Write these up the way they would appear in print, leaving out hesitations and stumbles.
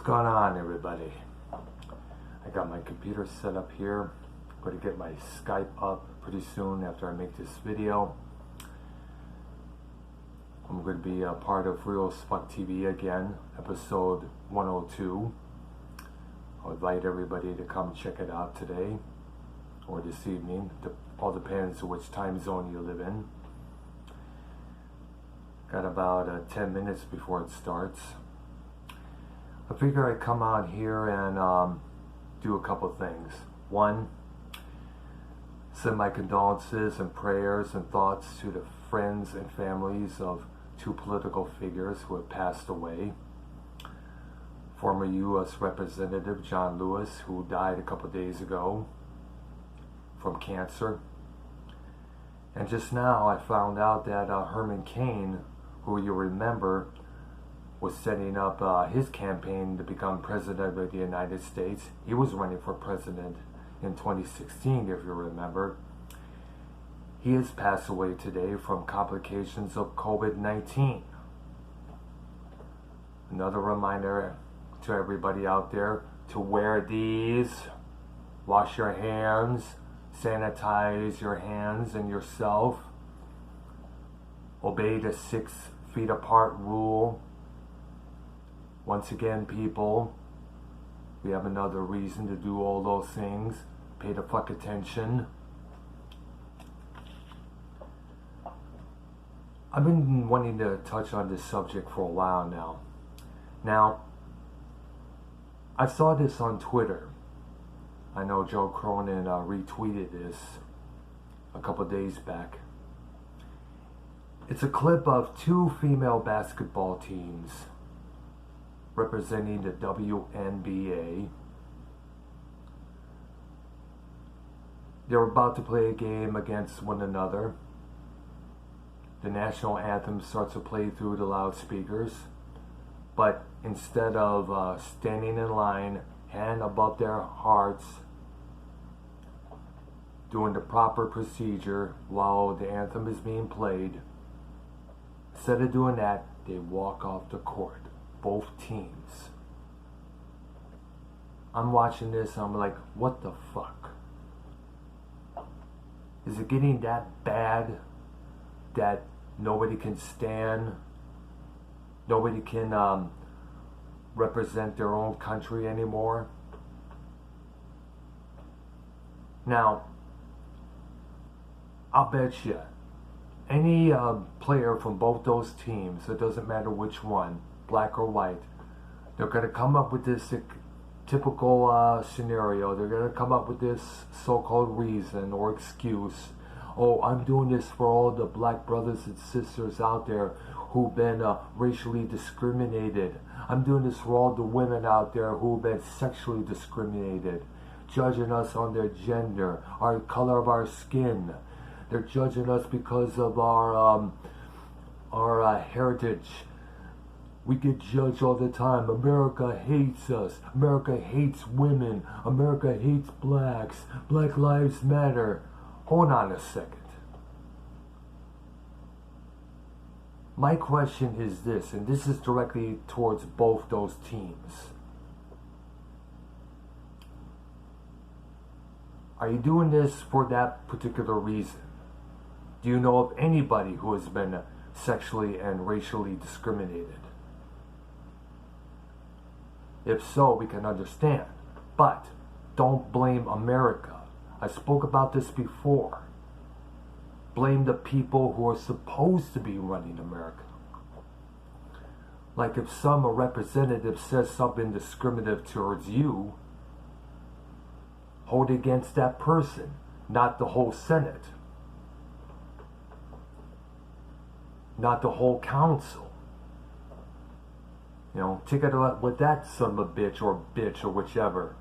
going on, everybody? I got my computer set up here. I'm going to get my Skype up pretty soon after I make this video. I'm going to be a part of Real as Fuck TV again, episode 102. I would invite everybody to come check it out today or this evening. All depends on which time zone you live in. Got about 10 minutes before it starts. I figure I'd come on here and do a couple things. One, send my condolences and prayers and thoughts to the friends and families of two political figures who have passed away. Former U.S. Representative John Lewis, who died a couple days ago from cancer. And just now I found out that Herman Cain, who you remember, was setting up his campaign to become president of the United States. He was running for president in 2016, if you remember. He has passed away today from complications of COVID-19. Another reminder to everybody out there to wear these, wash your hands, sanitize your hands and yourself, obey the 6 feet apart rule. Once again, people, we have another reason to do all those things. Pay the fuck attention. I've been wanting to touch on this subject for a while now. Now, I saw this on Twitter. I know Joe Cronin retweeted this a couple days back. It's a clip of 2 female basketball teams representing the WNBA. They're about to play a game against one another. The national anthem starts to play through the loudspeakers, but instead of standing in line, hand above their hearts, doing the proper procedure while the anthem is being played, instead of doing that, they walk off the court. Both teams. I'm watching this, I'm like, what the fuck? Is it getting that bad that nobody can stand? Nobody can represent their own country anymore? Now, I'll bet you any player from both those teams, it doesn't matter which one, black or white, they're going to come up with this typical scenario. They're going to come up with this so-called reason or excuse. Oh, I'm doing this for all the black brothers and sisters out there who've been racially discriminated. I'm doing this for all the women out there who've been sexually discriminated, judging us on their gender, our color of our skin. They're judging us because of our heritage. We get judged all the time. America hates us. America hates women. America hates blacks. Black Lives Matter. Hold on a second. My question is this, and this is directly towards both those teams. Are you doing this for that particular reason? Do you know of anybody who has been sexually and racially discriminated? If so, we can understand. But don't blame America. I spoke about this before. Blame the people who are supposed to be running America. Like if some representative says something discriminative towards you, hold it against that person, not the whole Senate, not the whole council. You know, take it with that son of a bitch or whichever.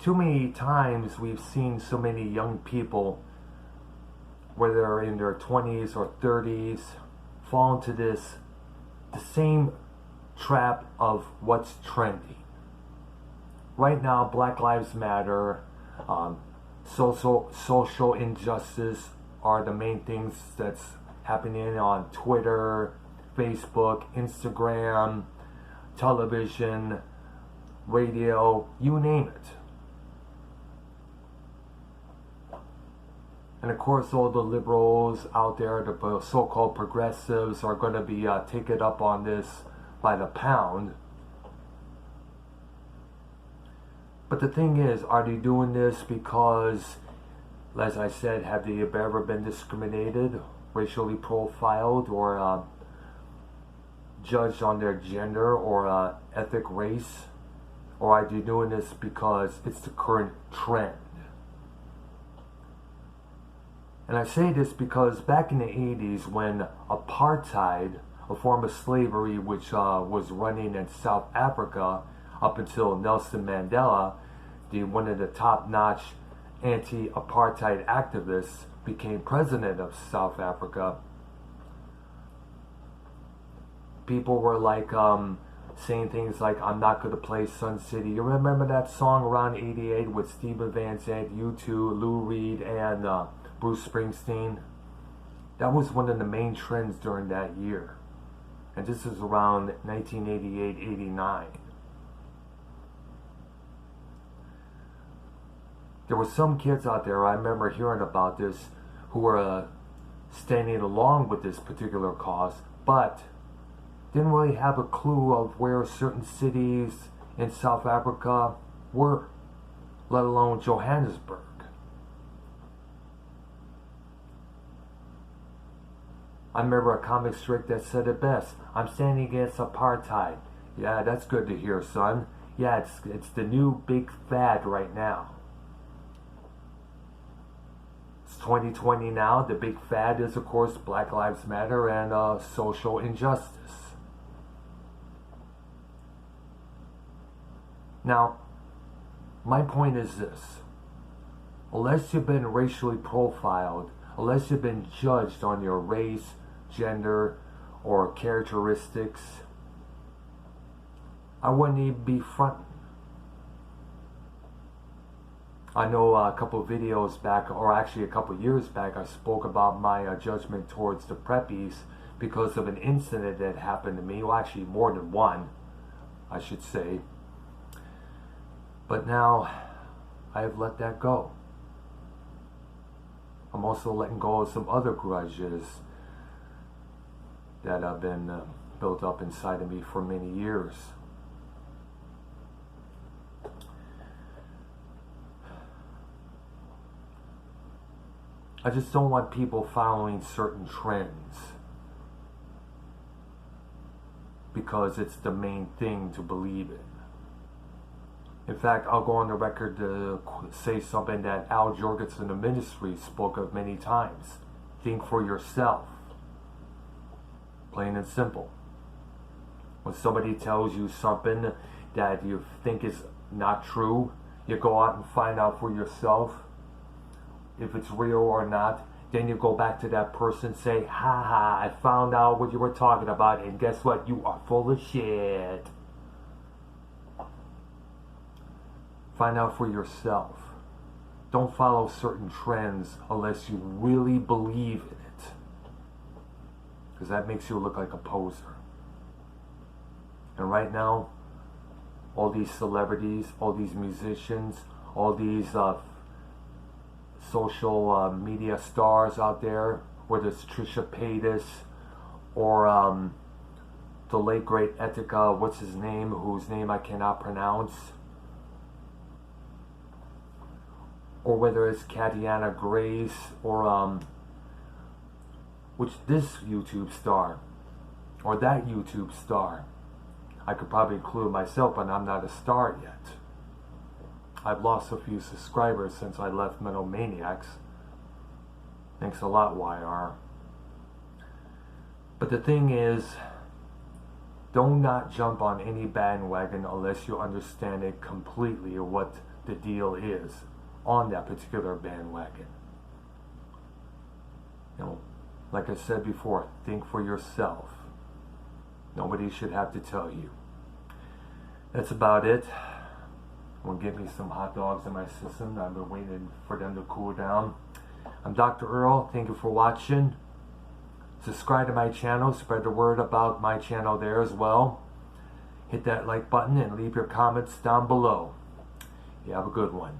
Too many times we've seen so many young people, whether they're in their 20s or 30s, fall into the same trap of what's trending. Right now, Black Lives Matter, social injustice are the main things that's happening on Twitter, Facebook, Instagram, television, radio, you name it. And of course, all the liberals out there, the so-called progressives, are going to be taken up on this by the pound. But the thing is, are they doing this because, as I said, have they ever been discriminated, racially profiled, or judged on their gender or ethnic race? Or are they doing this because it's the current trend? And I say this because back in the 80s, when apartheid, a form of slavery which was running in South Africa up until Nelson Mandela, one of the top-notch anti-apartheid activists, became president of South Africa, people were like saying things like, "I'm not going to play Sun City." You remember that song around 88 with Steven Van Zandt, U2, Lou Reed, and Bruce Springsteen? That was one of the main trends during that year. And this is around 1988-89. There were some kids out there, I remember hearing about this, who were standing along with this particular cause, but didn't really have a clue of where certain cities in South Africa were, let alone Johannesburg. I remember a comic strip that said it best: "I'm standing against apartheid." Yeah, that's good to hear, son. Yeah, it's the new big fad right now. It's 2020 now. The big fad is, of course, Black Lives Matter and social injustice. Now, my point is this: unless you've been racially profiled, unless you've been judged on your race, gender, or characteristics, I wouldn't even be fronting. I know a couple of videos back, or actually a couple of years back, I spoke about my judgment towards the preppies because of an incident that happened to me. Well, actually more than one, I should say. But now I have let that go. I'm also letting go of some other grudges that have been built up inside of me for many years. I just don't want people following certain trends because it's the main thing to believe in. In fact, I'll go on the record to say something that Al Jorgensen, the ministry, spoke of many times. Think for yourself. Plain and simple. When somebody tells you something that you think is not true, you go out and find out for yourself if it's real or not. Then you go back to that person, say, "Ha ha, I found out what you were talking about, and guess what? You are full of shit." Find out for yourself. Don't follow certain trends unless you really believe in it, because that makes you look like a poser. And right now, all these celebrities, all these musicians, all these social media stars out there, whether it's Trisha Paytas or the late great Etika, what's his name, whose name I cannot pronounce, or whether it's Katiana Grace, or this YouTube star, or that YouTube star. I could probably include myself, but I'm not a star yet. I've lost a few subscribers since I left Metal Maniacs. Thanks a lot, YR. But the thing is, do not jump on any bandwagon unless you understand it completely, what the deal is on that particular bandwagon. You know, like I said before, think for yourself. Nobody should have to tell you. That's about it. I'm gonna get me some hot dogs in my system. I've been waiting for them to cool down. I'm Dr. Earl. Thank you for watching. Subscribe to my channel, spread the word about my channel there as well. Hit that like button and leave your comments down below. You have a good one.